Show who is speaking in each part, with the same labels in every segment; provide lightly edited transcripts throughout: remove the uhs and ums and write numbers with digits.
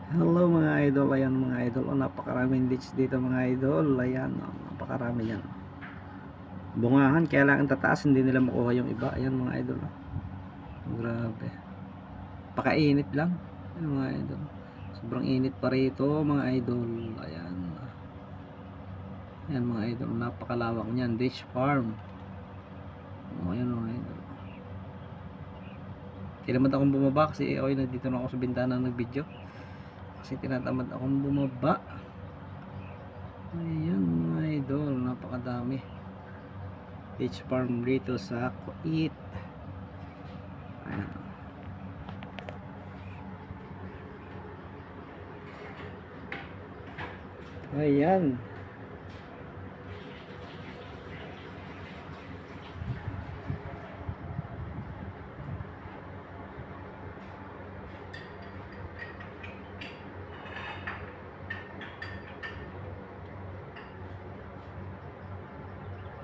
Speaker 1: Hello mga idol, ayan mga idol, napakaraming ditch dito mga idol, ayan, napakarami yan. Bungahan, kaya lang tataas, hindi nila makuha yung iba, ayan mga idol, grabe. Pakainit lang, ayan mga idol. Sobrang init pa rito mga idol, ayan. Ayan mga idol, napakalawak niyan, ditch farm. Ayan mga idol. Tinatamad akong bumaba kasi okay, nandito na ako sa bintana nag-video. Kasi tinatamad akong bumaba. Ayan mga idol, napakadami. Beach farm dito sa Kuwait. Ayan. Ayan.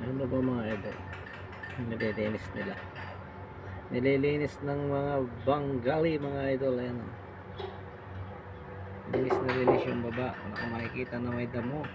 Speaker 1: Ano ba mga idol? Nililinis nila. Nililinis ng mga Bengali mga idol. Ayan. Linis na linis yung baba. Kung makikita na may damo.